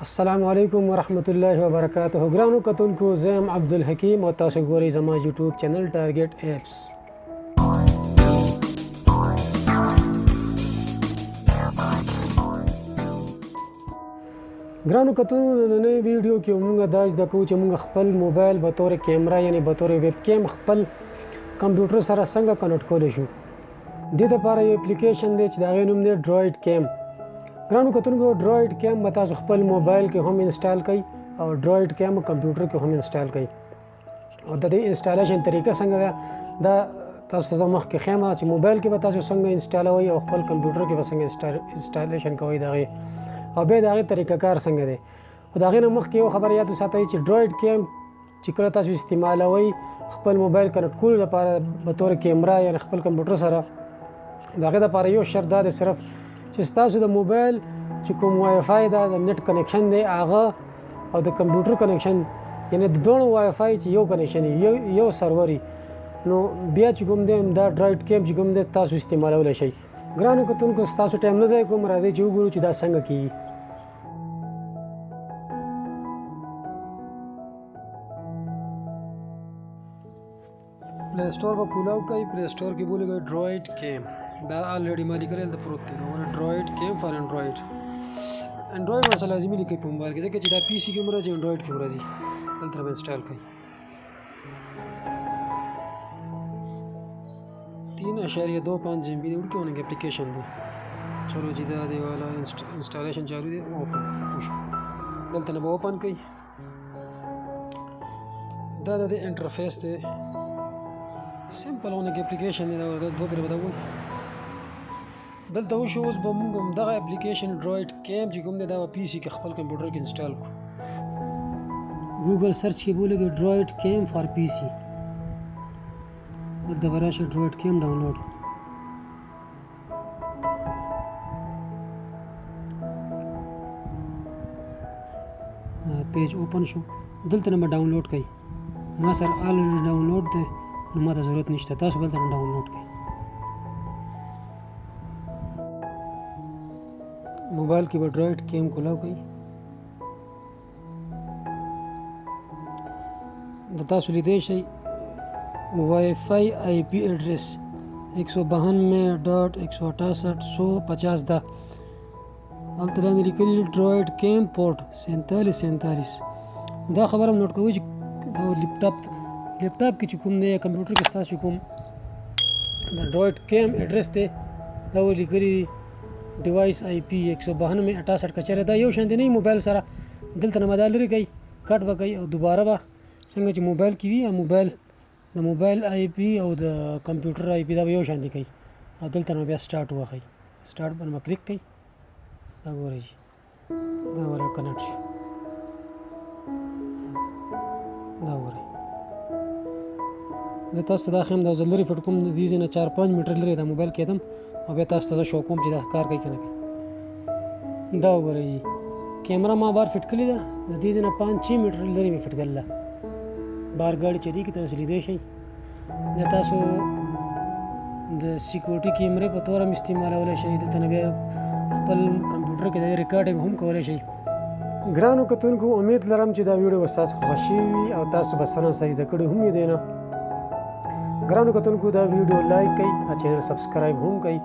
السلام علیکم ورحمت الله وبرکاته. ګرانو کتونکو زه یم عبدالحکیم او تاسو ګورئ زما یوټیوب چینل ټارګټ ایپس. ګرانو کتونکو نننۍ ویډیو کې موږ دا زده کوو چې موږ خپل موبایل به طور کیمرا یعنی به طور ویب کیم خپل کمپیوټر سره څنګه کنیکټ کولی شو. دې لپاره یو اپلیکیشن دی چې د هغې نوم دی ډرایډ کیم. ګرانو کتونکو ډرایډ کیم به تاسو خپل موبایل کې هم انسټال کړئ او ډرایډ کیم کمپیوټر کې هم انسټال کړئ. او د دې انسټالیشن طریقه څنګه ده دا تاسو ته زه مخکې ښیم چې موبایل کې به تاسو څنګه انسټالوئ او خپل کمپیوټر کې به څنګه انسټالیشن کوئ د هغې او بیا د هغې طریقه کار څنګه دی. خو د هغې نه مخکې یو خبر یاد وساتئ چې ډرایډ کیم چې کله تاسو استعمالوئ خپل موبایل کنیکټ کولو لپاره به طور کیمرا یعنې خپل کمپیوټر سره د هغې دپاره یو شرط دا دی صرف چې ستاسو د موبایل چې کوم وای فای دا د نت کنیکشن دی هغه او د کمپیوټر کنیکشن یعنې د دواړو وای فای چې یو کنیکشن یو سرور نو بیا چې کوم دی دا ډرایډ کیم چې کوم دی تاسو استعمالولی شئ. ګرانو کتونکو ستاسو ټایم نه ضایع کوم، راځئ چې وګورو چې دا څنګه کېږي. پلی سټور به کولاو کوئ. پلی سټور کې بولیږئ ډرایډ کیم. دا آلریډي ما لیکلی دلته پروت دی. دا ډرایډ کیم فار انډرایډ. انډرایډ ورسره لازمي لیکئ په موبایل کې ځکه چې دا پي سي کې هم راځي انډرایډ کې هم راځي. دلته به انسټال کړئ. 3.25 MB دی وړوکی ونه اپلیکیشن دی. چلو چې دا دی والا انسټالیشن چالو دی اوپن وشو. دلته نه به اوپن کړئ. دا د انټرفیس دی سمپل ونه اپلیکیشن دی. دا دوه پرې به دا وایي دلته وشو. اوس به موږ همدغه اپلیکیشن ډرایډ کیم چې کوم دی دا به پي سي کې خپل کمپیوټر کې انسټال کړو. ګوګل سرچ کې بولیږئ ډرایډ کیم فار پي سي. دلته به راشئ ډرایډ کیم ډاونلوډ. پیج اوپن شو. دلته نه به ډاونلوډ کړئ. ما سره آلریډي ډاونلوډ دی نو ما ته ضرورت نشته. تاسو بل ته ډاونلوډ کړئ. موبایل کې به ډرایډ کیم کولاو کوئ. د تاسو لیدی شئ وائی فائی آئی پی ایڈریس 192.168.150 ده. هلته لاندې لیکلي ډرایډ کیم پورټ 4747. دا خبره هم نوټ کوئ چې دا لیپټاپ کې چې کوم دی یا کمپیوټر کې ستاسو کوم د ډرایډ کیم ایډرس دی دا لیکلي ډیوایس آی پی 192.68 که چېرې دا یو شان دی نه موبایل سره دلته نه به دا لرې کوئ کټ به کوئ او دوباره به څنګه چې موبایل کې وي د موبایل آی پی او د کمپیوټر آی پی دا به یو شان دي کوئ او دلته نه بیا سټارټ ووهئ. سټارټ باندې به کلیک کوئ. دا ګورئ دا ورته کنیکټ شو. دا ګورئ زه تاسو ته دا ښیم دا زه لرې فټ کوم د دې ځای نه 4-5 میټر لرې دا موبایل کېدم او بیا تاسو ته زه شو کوم چې دا کار کوي که نه کوي. دا وګورئ کیمرا ما بار فټ کړې ده د دې ځای نه 5-6 میټر لرې مې فټ کړله. بار ګاډي چلیږي تاسو لیدی شئ. دا تاسو د سیکورټي کیمرې په توګه هم استعمالولی شئ. دلته نه بیا خپل کمپیوټر کې د ریکارډینګ هم کولی شئ. ګرانو کتونکو امید لرم چې دا ویډیو به ستاسو خوښه شوې وي او تاسو به څه نه څه زده کړي هم یې دی نه. ګرانو کتونکو دا ویډیو لایک کړئ، دا چینل سبسکرایب هم کړئ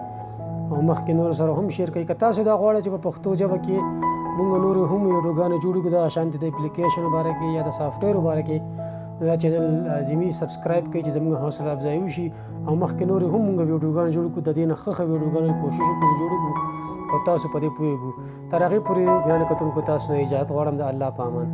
او مخکې نورو سره هم شیر کړئ. که تاسو دا غواړئ چې په پښتو ژبه کې موږ نورې هم ویډیوګانې جوړې کړو دغه شانتې د اپلیکیشنو باره کې یا د سافټویرو باره کې دا چینل لازمي سبسکرایب کړئ چې زموږ حوصله افزایي وشي او مخکې نورې هم موږ ویډیوګانې جوړ کړو. د دې نه ښه ویډیوګانې کوشش وکړو جوړ کړو او تاسو په دې پوهېږو. تر هغې پورې ګرانو کتونکو تاسو نه اجازت غواړم. د الله په امان.